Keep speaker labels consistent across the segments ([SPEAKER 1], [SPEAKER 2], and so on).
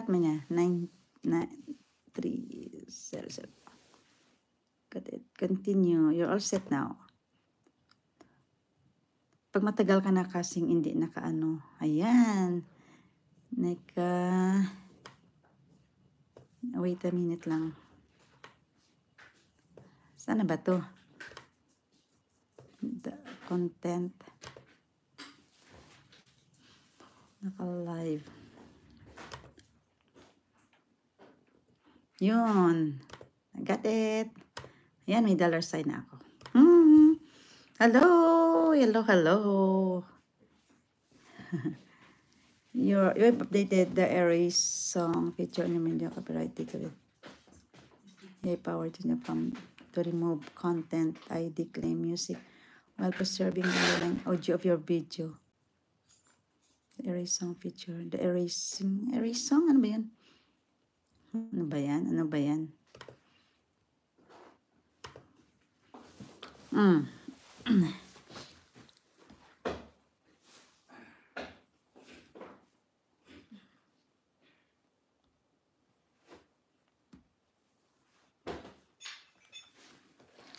[SPEAKER 1] start mo niya. 9300. Got it. Continue. You're all set now. Pag matagal ka na kasing hindi nakaano. Ayan. Wait a minute lang. Sana ba to? The content. Naka-live. Yun. I got it. Ayan, may dollar sign na ako. Hello. Hello, hello. You've updated the erase song feature in the media copyright ticket. Yay, power to remove content ID claim music while preserving the underlying audio of your video. The erase song feature. The erase song? Ano ba yan? Ano ba yan? Ano ba yan?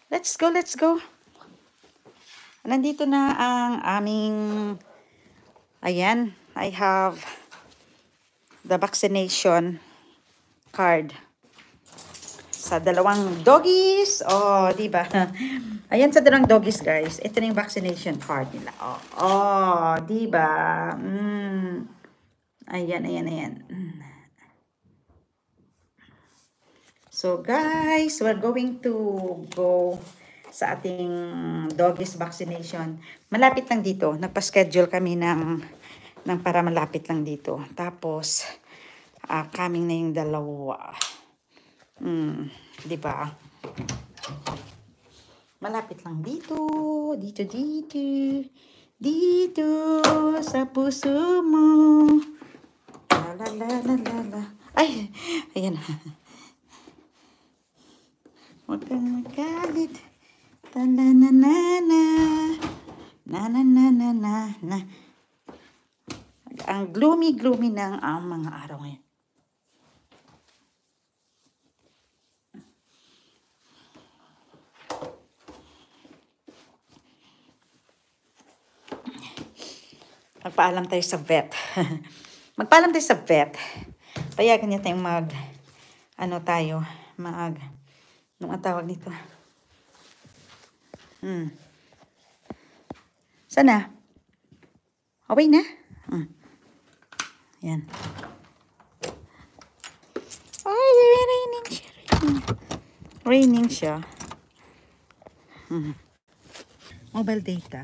[SPEAKER 1] Let's go. Nandito na ang aming, ayan, I have the vaccination card sa dalawang doggies. Oh, di ba? Ayan sa dalawang doggies, guys. Ito na yung vaccination card nila. Oh, di ba? Ayan. So, guys, we're going to go sa ating doggies vaccination. Malapit lang dito. Nagpa-schedule kami ng para malapit lang dito. Tapos, coming na yung dalawa. Diba? Malapit lang dito. Dito sa puso mo. La. Ay, ayan. Huwag kang magalit. Na. Ang gloomy ng mga araw ngayon. Magpaalam tayo sa vet. Payagan niya tayong anong tawag nito? Sana? Okay na? Yan. Ay, raining siya. Mobile data.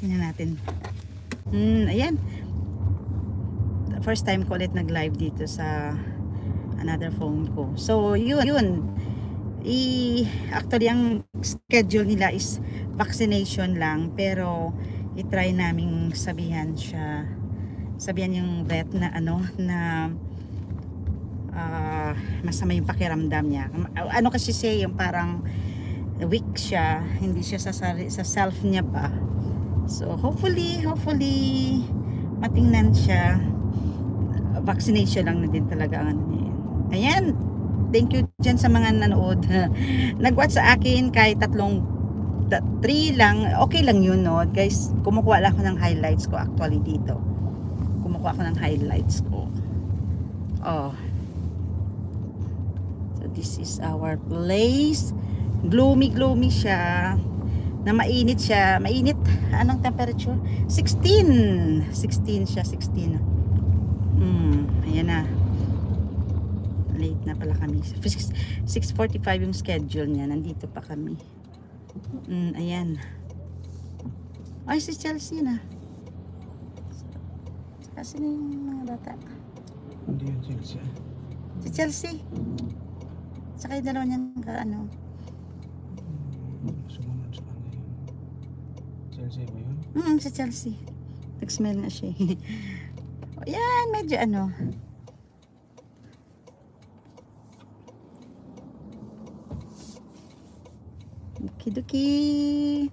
[SPEAKER 1] Tingnan natin. Ayan. First time ko ulit nag-live dito sa another phone ko. So, yun. Actually, ang schedule nila is vaccination lang. Pero, i-try naming sabihan yung vet na masama yung pakiramdam niya. Ano kasi siya, yung parang weak siya. Hindi siya sa self niya pa. So, hopefully, matingnan siya. Vaccination lang na din talaga ang ano niya. Ayan. Thank you dyan sa mga nanood. Nag-watch sa akin kahit 3 lang. Okay lang yun, no? Guys, kumukuha lang ako ng highlights ko actually dito. Oh. So, this is our place. Gloomy siya. Na mainit siya. Mainit. Anong temperature? 16 siya. 16. Ayan na. Late na pala kami. 6:45 yung schedule niya. Nandito pa kami. Ayan. Ay, si Chelsea na. Kasi na yung mga bata.
[SPEAKER 2] Hindi yung Chelsea.
[SPEAKER 1] Si Chelsea. Saka yung dalawa niyang
[SPEAKER 2] Sumunod sa kanya yun. Chelsea ba yun?
[SPEAKER 1] Si Chelsea. Nag-smell na siya. Ayan, medyo Duki.